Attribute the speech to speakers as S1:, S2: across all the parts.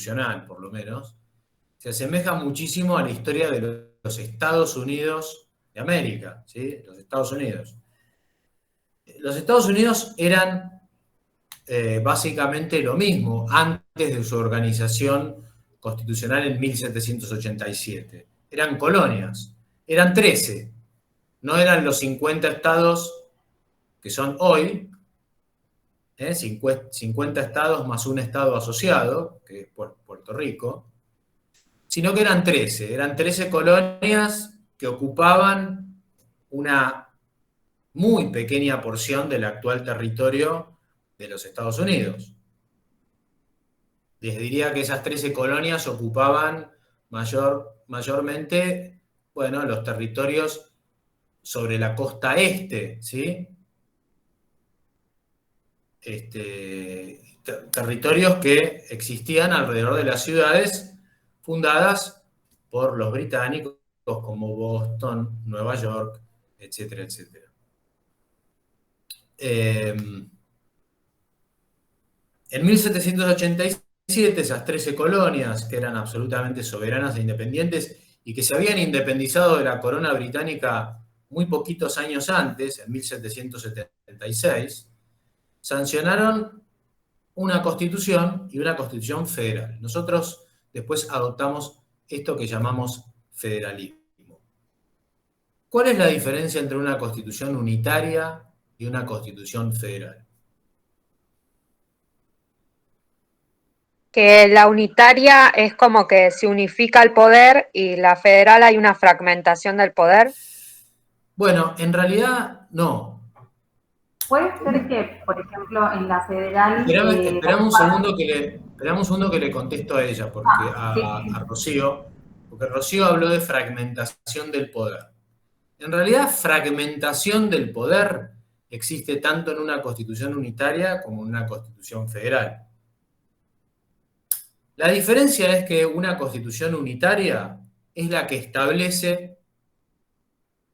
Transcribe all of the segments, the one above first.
S1: constitucional por lo menos, se asemeja muchísimo a la historia de los Estados Unidos de América, ¿sí? Los Estados Unidos. Los Estados Unidos eran básicamente lo mismo antes de su organización constitucional en 1787. Eran colonias, eran 13, no eran los 50 estados que son hoy, 50 estados más un estado asociado, que es Puerto Rico, sino que eran 13 colonias que ocupaban una muy pequeña porción del actual territorio de los Estados Unidos. Les diría que esas 13 colonias ocupaban mayormente, bueno, los territorios sobre la costa este, ¿sí? Territorios que existían alrededor de las ciudades fundadas por los británicos como Boston, Nueva York, etcétera, etcétera. En 1787 esas 13 colonias, que eran absolutamente soberanas e independientes y que se habían independizado de la corona británica muy poquitos años antes, en 1776, sancionaron una constitución y una constitución federal. Nosotros después adoptamos esto que llamamos federalismo. ¿Cuál es la diferencia entre una constitución unitaria y una constitución federal?
S2: Que la unitaria es como que se unifica el poder y la federal hay una fragmentación del poder.
S1: Bueno, en realidad no.
S3: Puede ser que, por ejemplo, en la federal...
S1: Esperamos un segundo que le contesto a ella, porque a Rocío, porque Rocío habló de fragmentación del poder. En realidad, fragmentación del poder existe tanto en una constitución unitaria como en una constitución federal. La diferencia es que una constitución unitaria es la que establece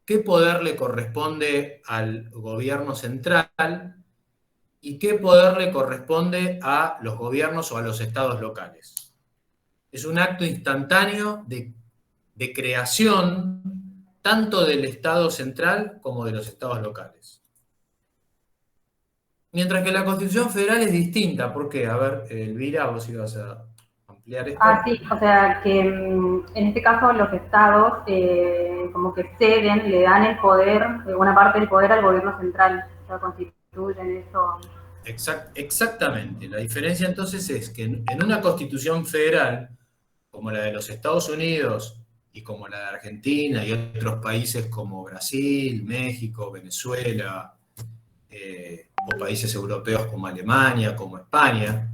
S1: qué poder le corresponde al gobierno central y qué poder le corresponde a los gobiernos o a los estados locales. Es un acto instantáneo de creación tanto del Estado central como de los estados locales. Mientras que la Constitución Federal es distinta. ¿Por qué? A ver, Elvira, vos ibas a ampliar esto.
S3: Sí, o sea que en este caso los estados como que ceden, le dan el poder, una parte del poder al gobierno central, o sea, constituyen eso.
S1: Exactamente. La diferencia entonces es que en una Constitución Federal, como la de los Estados Unidos y como la de Argentina y otros países como Brasil, México, Venezuela, o países europeos como Alemania, como España,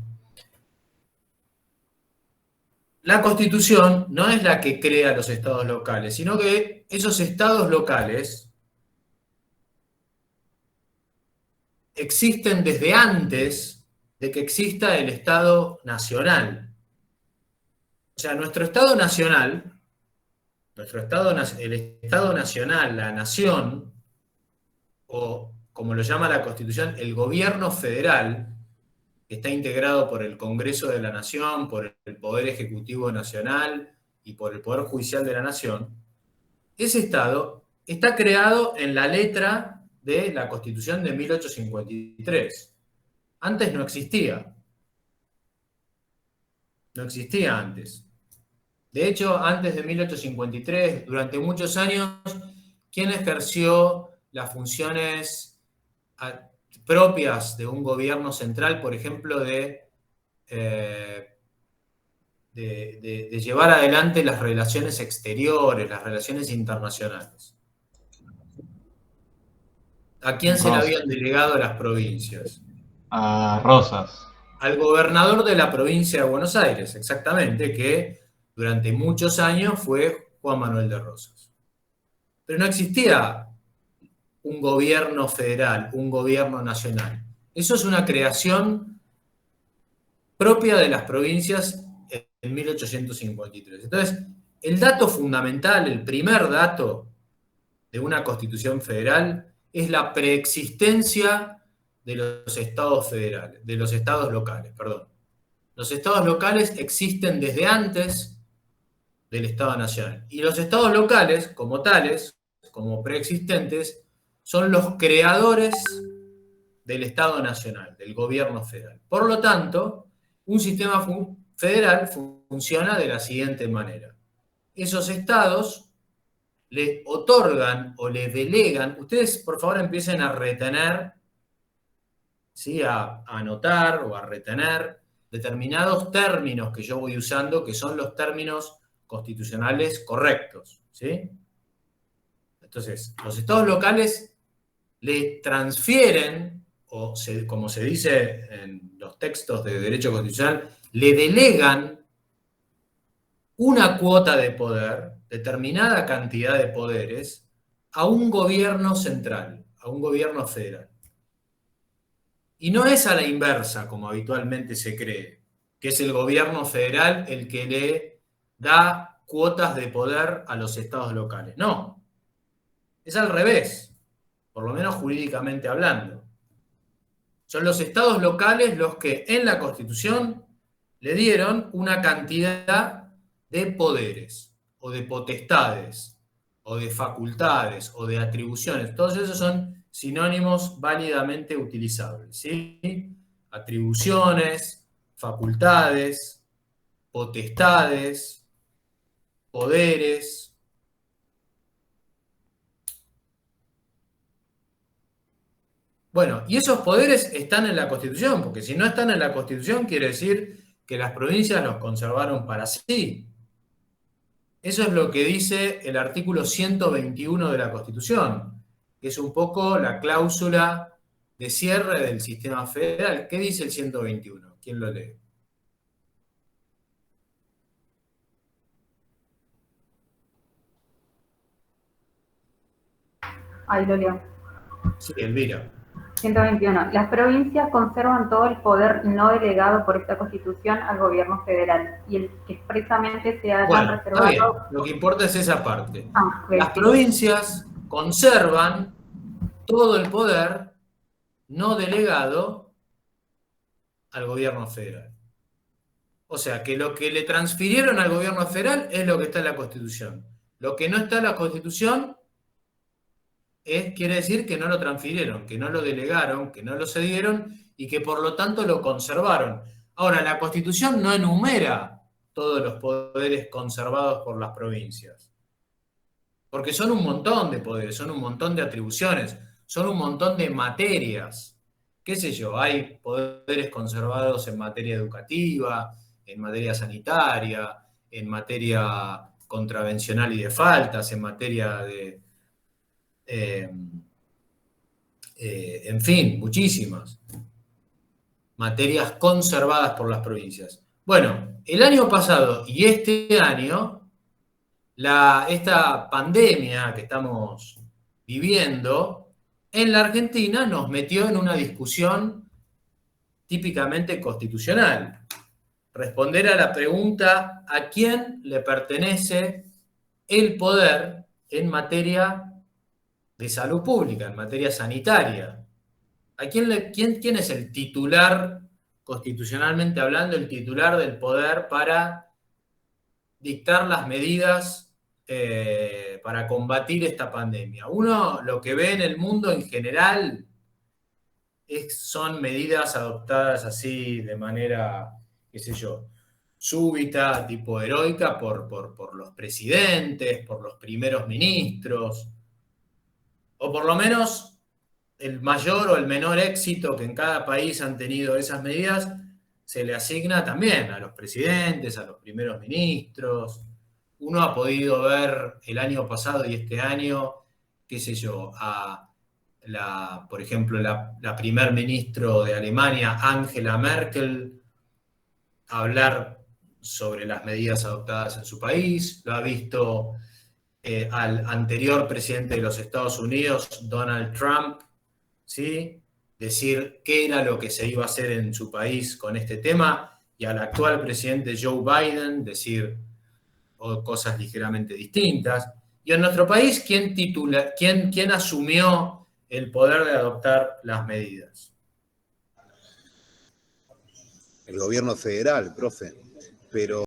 S1: la Constitución no es la que crea los estados locales, sino que esos estados locales existen desde antes de que exista el Estado nacional. O sea, nuestro Estado nacional, el Estado nacional, la nación, o como lo llama la Constitución, el gobierno federal, que está integrado por el Congreso de la Nación, por el Poder Ejecutivo Nacional y por el Poder Judicial de la Nación, ese Estado está creado en la letra de la Constitución de 1853. Antes no existía. No existía antes. De hecho, antes de 1853, durante muchos años, ¿quién ejerció las funciones propias de un gobierno central, por ejemplo, de llevar adelante las relaciones exteriores, las relaciones internacionales? ¿A quién se le habían delegado las provincias?
S4: A Rosas.
S1: Al gobernador de la provincia de Buenos Aires, exactamente, que durante muchos años fue Juan Manuel de Rosas. Pero no existía un gobierno federal, un gobierno nacional. Eso es una creación propia de las provincias en 1853. Entonces, el dato fundamental, el primer dato de una constitución federal es la preexistencia de los estados federales, de los estados locales, perdón. Los estados locales existen desde antes del Estado Nacional. Y los estados locales, como tales, como preexistentes, son los creadores del Estado Nacional, del gobierno federal. Por lo tanto, un sistema federal funciona de la siguiente manera. Esos estados le otorgan o le delegan, ustedes por favor empiecen a retener, ¿sí? A anotar o a retener determinados términos que yo voy usando, que son los términos constitucionales correctos, ¿sí? Entonces, los estados locales le transfieren, o como se dice en los textos de derecho constitucional, le delegan una cuota de poder, determinada cantidad de poderes, a un gobierno central, a un gobierno federal. Y no es a la inversa, como habitualmente se cree, que es el gobierno federal el que le da cuotas de poder a los estados locales. No, es al revés, por lo menos jurídicamente hablando. Son los estados locales los que en la Constitución le dieron una cantidad de poderes, o de potestades, o de facultades, o de atribuciones. Todos esos son sinónimos válidamente utilizables, ¿sí? Atribuciones, facultades, potestades, poderes. Bueno, y esos poderes están en la Constitución, porque si no están en la Constitución quiere decir que las provincias los conservaron para sí. Eso es lo que dice el artículo 121 de la Constitución, que es un poco la cláusula de cierre del sistema federal. ¿Qué dice el 121? ¿Quién lo lee?
S3: Ahí lo leo.
S1: Sí, Elvira.
S3: 121. Las provincias conservan todo el poder no delegado por esta Constitución al gobierno federal y el que expresamente se hayan reservado.
S1: Está bien. Lo que importa es esa parte.
S3: Okay.
S1: Las provincias conservan todo el poder no delegado al gobierno federal. O sea, que lo que le transfirieron al gobierno federal es lo que está en la Constitución. Lo que no está en la Constitución quiere decir que no lo transfirieron, que no lo delegaron, que no lo cedieron y que por lo tanto lo conservaron. Ahora, la Constitución no enumera todos los poderes conservados por las provincias. Porque son un montón de poderes, son un montón de atribuciones, son un montón de materias. ¿Qué sé yo? Hay poderes conservados en materia educativa, en materia sanitaria, en materia contravencional y de faltas, en materia de... en fin, muchísimas materias conservadas por las provincias. Bueno, el año pasado y este año, esta pandemia que estamos viviendo en la Argentina nos metió en una discusión típicamente constitucional. Responder a la pregunta ¿a quién le pertenece el poder en materia de salud pública, en materia sanitaria? ¿A quién es el titular, constitucionalmente hablando, el titular del poder para dictar las medidas para combatir esta pandemia? Uno lo que ve en el mundo en general son medidas adoptadas así de manera, qué sé yo, súbita, tipo heroica, por los presidentes, por los primeros ministros, o por lo menos el mayor o el menor éxito que en cada país han tenido esas medidas se le asigna también a los presidentes, a los primeros ministros. Uno ha podido ver el año pasado y este año, qué sé yo, por ejemplo, la primer ministro de Alemania, Angela Merkel, hablar sobre las medidas adoptadas en su país. Lo ha visto al anterior presidente de los Estados Unidos, Donald Trump, ¿sí? Decir qué era lo que se iba a hacer en su país con este tema, y al actual presidente Joe Biden decir cosas ligeramente distintas. Y en nuestro país, ¿quién asumió el poder de adoptar las medidas?
S5: el gobierno federal, profe. Pero